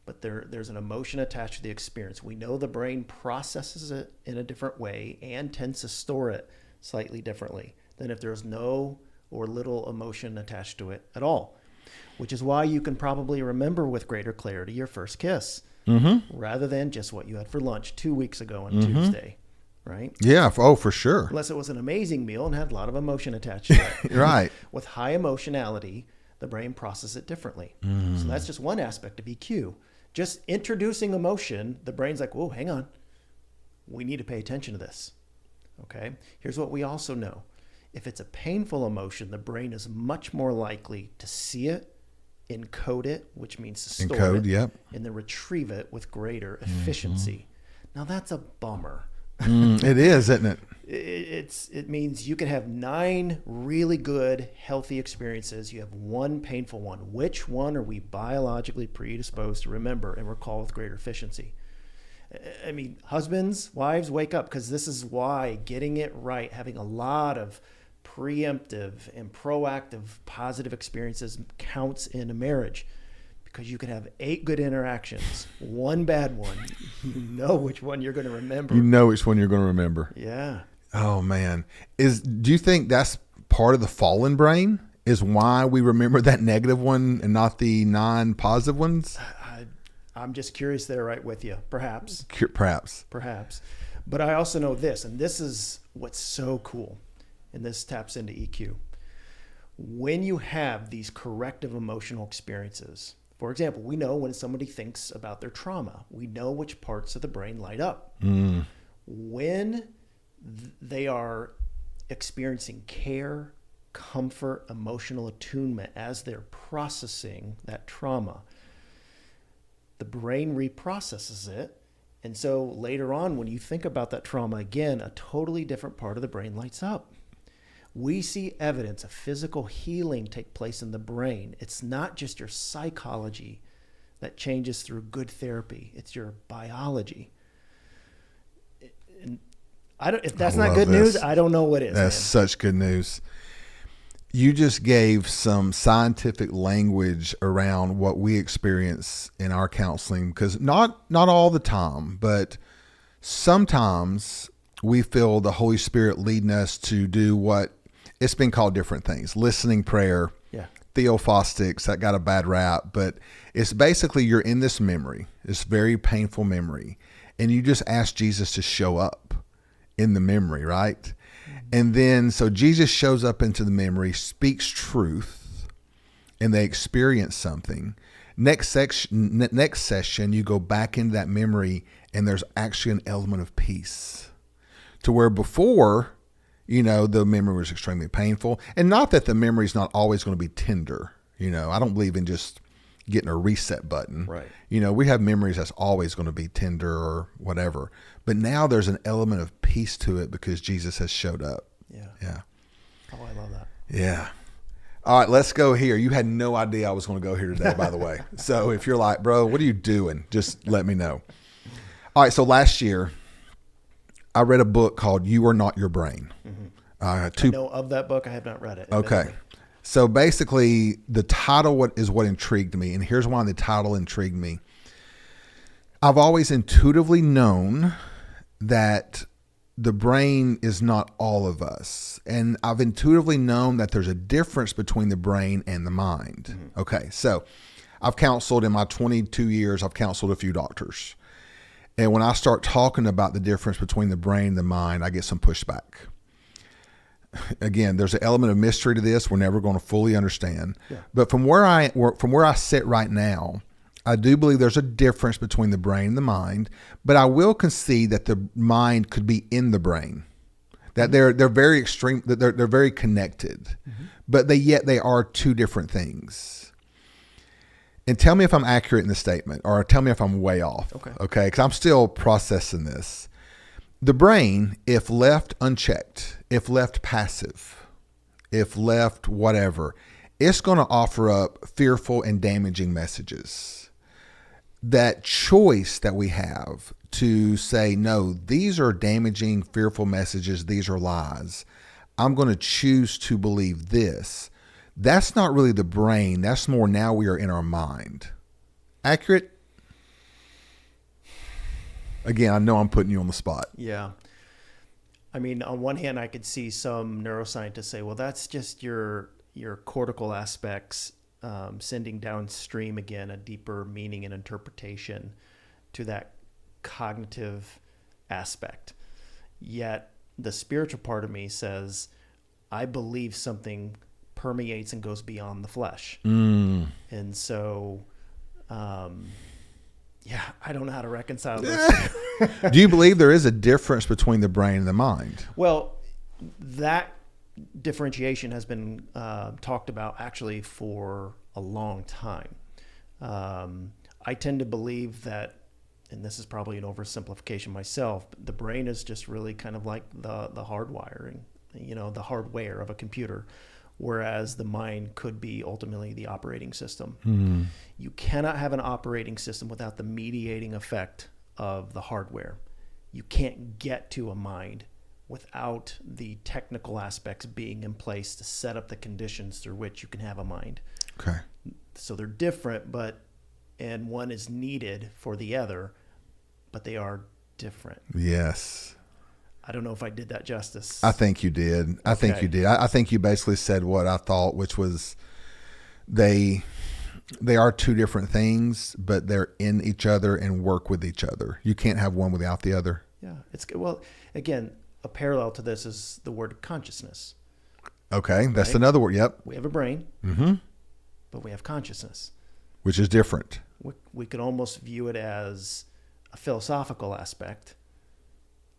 B: but there's an emotion attached to the experience. We know the brain processes it in a different way and tends to store it slightly differently than if there's no or little emotion attached to it at all, which is why you can probably remember with greater clarity your first kiss rather than just what you had for lunch 2 weeks ago on Tuesday, right?
A: Yeah. For sure.
B: Unless it was an amazing meal and had a lot of emotion attached to it.
A: Right.
B: With high emotionality, the brain processes it differently. So that's just one aspect of EQ. Just introducing emotion, the brain's like, whoa, hang on. We need to pay attention to this. Okay? Here's what we also know. If it's a painful emotion, the brain is much more likely to see it, encode it, which means to store it, and then retrieve it with greater efficiency. Now that's a bummer.
A: It is, isn't it?
B: It means you can have 9 really good, healthy experiences. You have one painful one. Which one are we biologically predisposed to remember and recall with greater efficiency? I mean, husbands, wives, wake up, because this is why getting it right, having a lot of preemptive and proactive positive experiences counts in a marriage, because you can have 8 good interactions, 1 bad one. You know which one you're going to remember.
A: You know which one you're going to remember.
B: Yeah.
A: Oh man. Do you think that's part of the fallen brain is why we remember that negative one and not the non-positive ones?
B: I'm just curious there, right with you. Perhaps.
A: Perhaps.
B: But I also know this, and this is what's so cool, and this taps into EQ. When you have these corrective emotional experiences, for example, we know when somebody thinks about their trauma, we know which parts of the brain light up. When they are experiencing care, comfort, emotional attunement as they're processing that trauma, the brain reprocesses it. And so later on, when you think about that trauma again, a totally different part of the brain lights up. We see evidence of physical healing take place in the brain. It's not just your psychology that changes through good therapy. It's your biology. And if that's not good news, I don't know what is.
A: That's such good news. You just gave some scientific language around what we experience in our counseling, because not all the time, but sometimes we feel the Holy Spirit leading us to do what it's been called different things. Listening prayer, theophostics, that got a bad rap, but it's basically you're in this memory, this very painful memory, and you just ask Jesus to show up in the memory, right? And then, so Jesus shows up into the memory, speaks truth, and they experience something. Next session, you go back into that memory, and there's actually an element of peace. To where before, the memory was extremely painful. And not that the memory is not always going to be tender. I don't believe in just getting a reset button.
B: Right.
A: We have memories that's always going to be tender or whatever. But now there's an element of peace to it because Jesus has showed up. Yeah.
B: Oh, I love that.
A: Yeah. All right, let's go here. You had no idea I was going to go here today, by the way. So if you're like, bro, what are you doing? Just let me know. All right, so last year, I read a book called You Are Not Your Brain.
B: I know of that book. I have not read it.
A: Okay. So basically, the title is what intrigued me, and here's why the title intrigued me. I've always intuitively known that the brain is not all of us, and I've intuitively known that there's a difference between the brain and the mind. Okay, so I've counseled in my 22 years, I've counseled a few doctors. And when I start talking about the difference between the brain and the mind, I get some pushback. Again, there's an element of mystery to this we're never going to fully understand.
B: Yeah.
A: But from where I sit right now, I do believe there's a difference between the brain and the mind, but I will concede that the mind could be in the brain. That they're very extreme, that they're very connected, but yet they are two different things. And tell me if I'm accurate in the statement, or tell me if I'm way off. Okay, because I'm still processing this. The brain, if left unchecked, if left passive, if left whatever, it's going to offer up fearful and damaging messages. That choice that we have to say, no, these are damaging, fearful messages, these are lies, I'm going to choose to believe this. That's not really the brain. That's more now we are in our mind. Accurate? Again, I know I'm putting you on the spot.
B: Yeah. I mean, on one hand, I could see some neuroscientists say, well, that's just your cortical aspects sending downstream again a deeper meaning and interpretation to that cognitive aspect. Yet the spiritual part of me says, I believe something permeates and goes beyond the flesh. And so, I don't know how to reconcile this.
A: Do you believe there is a difference between the brain and the mind?
B: Well, that differentiation has been talked about actually for a long time. I tend to believe that, and this is probably an oversimplification myself, but the brain is just really kind of like the hardwiring, the hardware of a computer, whereas the mind could be ultimately the operating system. You cannot have an operating system without the mediating effect of the hardware. You can't get to a mind without the technical aspects being in place to set up the conditions through which you can have a mind.
A: Okay.
B: So they're different, and one is needed for the other, but they are different.
A: Yes.
B: I don't know if I did that justice.
A: I think you did. I think you did. I think you basically said what I thought, which was they are two different things, but they're in each other and work with each other. You can't have one without the other.
B: Yeah. Well, again, a parallel to this is the word consciousness.
A: Okay. That's another word. Yep.
B: We have a brain, but we have consciousness.
A: Which is different.
B: We could almost view it as a philosophical aspect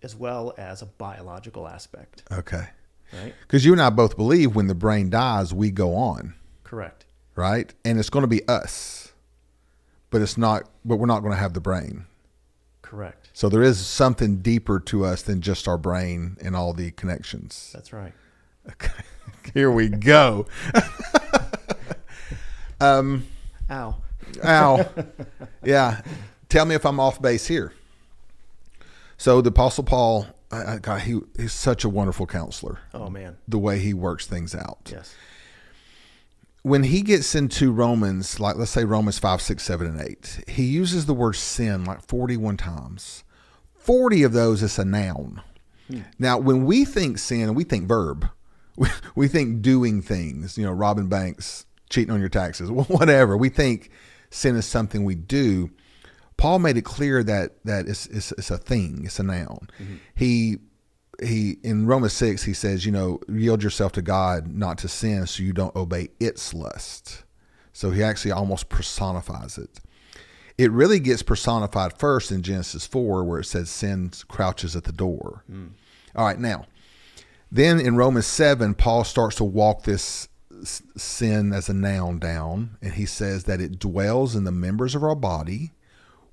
B: as well as a biological aspect.
A: Okay.
B: Right?
A: Because you and I both believe when the brain dies, we go on.
B: Correct.
A: Right? And it's going to be us. But we're not going to have the brain.
B: Correct.
A: So there is something deeper to us than just our brain and all the connections.
B: That's right.
A: Okay. Here we go.
B: Ow.
A: Yeah. Tell me if I'm off base here. So the Apostle Paul, God, he's such a wonderful counselor.
B: Oh, man.
A: The way he works things out.
B: Yes.
A: When he gets into Romans, like let's say Romans 5, 6, 7, and 8, he uses the word sin like 41 times. 40 of those is a noun. Now, when we think sin, we think verb. We think doing things, robbing banks, cheating on your taxes, whatever. We think sin is something we do. Paul made it clear that it's a thing, it's a noun. He in Romans 6, he says, yield yourself to God, not to sin, so you don't obey its lust. So he actually almost personifies it. It really gets personified first in Genesis 4, where it says sin crouches at the door. All right, now, then in Romans 7, Paul starts to walk this sin as a noun down, and he says that it dwells in the members of our body,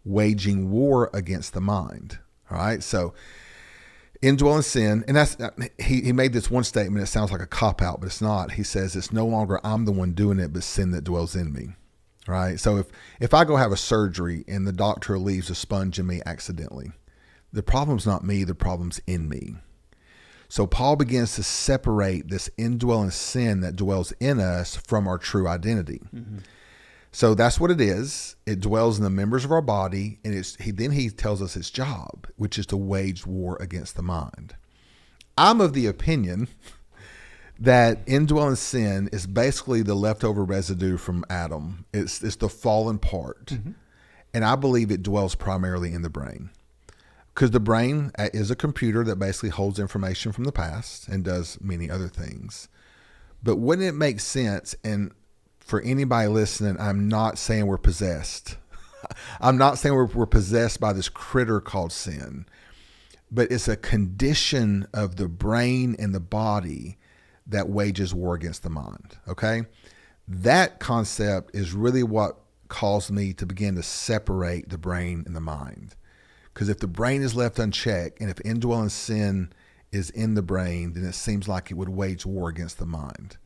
A: waging war against the mind. All right, so indwelling sin, and that's he made this one statement. It sounds like a cop-out, but it's not. He says it's no longer I'm the one doing it, but sin that dwells in me. All right, so if I go have a surgery and the doctor leaves a sponge in me accidentally, the problem's not me, the problem's in me. So Paul begins to separate this indwelling sin that dwells in us from our true identity. So that's what it is. It dwells in the members of our body, and he tells us its job, which is to wage war against the mind. I'm of the opinion that indwelling sin is basically the leftover residue from Adam. It's the fallen part. And I believe it dwells primarily in the brain. because the brain is a computer that basically holds information from the past and does many other things. But wouldn't it make sense? And for anybody listening, I'm not saying we're possessed. I'm not saying we're possessed by this critter called sin, but it's a condition of the brain and the body that wages war against the mind. Okay. That concept is really what caused me to begin to separate the brain and the mind. Because if the brain is left unchecked and if indwelling sin is in the brain, then it seems like it would wage war against the mind.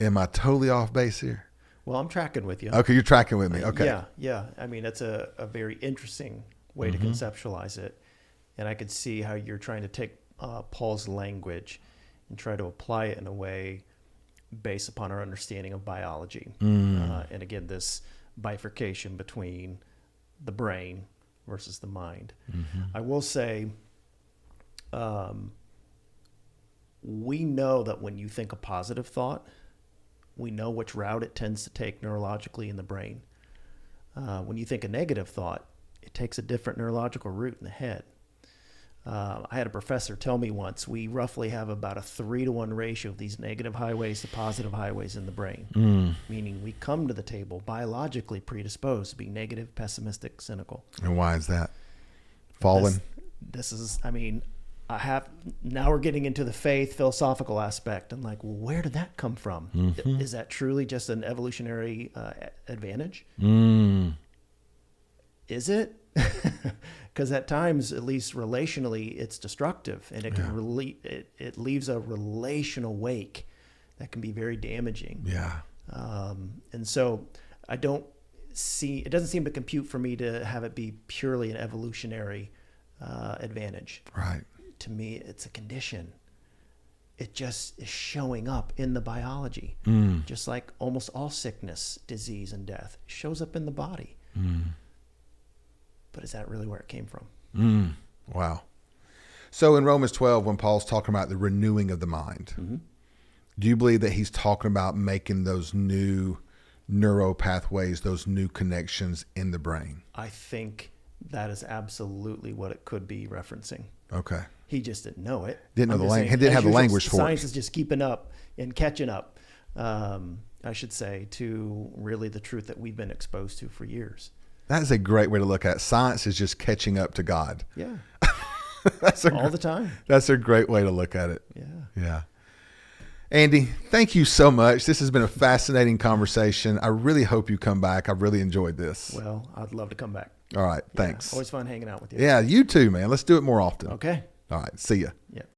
A: Am I totally off base here?
B: Well, I'm tracking with you.
A: Okay, you're tracking with me. Okay.
B: Yeah. I mean, that's a very interesting way to conceptualize it. And I could see how you're trying to take Paul's language and try to apply it in a way based upon our understanding of biology. And again, this bifurcation between the brain versus the mind. I will say, we know that when you think a positive thought, we know which route it tends to take neurologically in the brain. When you think a negative thought, it takes a different neurological route in the head. I had a professor tell me once, we roughly have about a 3-to-1 ratio of these negative highways to positive highways in the brain, meaning we come to the table biologically predisposed to be negative, pessimistic, cynical.
A: And why is that? Fallen?
B: This is, I mean, now we're getting into the faith philosophical aspect. I'm like, well, where did that come from? Is that truly just an evolutionary advantage? Is it? Because at times, at least relationally, it's destructive, and it can it leaves a relational wake that can be very damaging.
A: Yeah.
B: And so it doesn't seem to compute for me to have it be purely an evolutionary advantage.
A: Right.
B: To me, it's a condition. It just is showing up in the biology, just like almost all sickness, disease, and death shows up in the body. But is that really where it came from?
A: Wow. So in Romans 12, when Paul's talking about the renewing of the mind, do you believe that he's talking about making those new neuro pathways, those new connections in the brain?
B: I think that is absolutely what it could be referencing.
A: Okay.
B: He just didn't know it.
A: Didn't know the language. He didn't have the language for it.
B: Science is just keeping up and catching up, I should say, to really the truth that we've been exposed to for years.
A: That is a great way to look at it. Science is just catching up to God.
B: Yeah.
A: All
B: the time.
A: That's a great way to look at it.
B: Yeah.
A: Yeah. Andy, thank you so much. This has been a fascinating conversation. I really hope you come back. I've really enjoyed this.
B: Well, I'd love to come back.
A: All right. Thanks.
B: Always fun hanging out with you.
A: Yeah, you too, man. Let's do it more often.
B: Okay.
A: All right. See ya.
B: Yeah.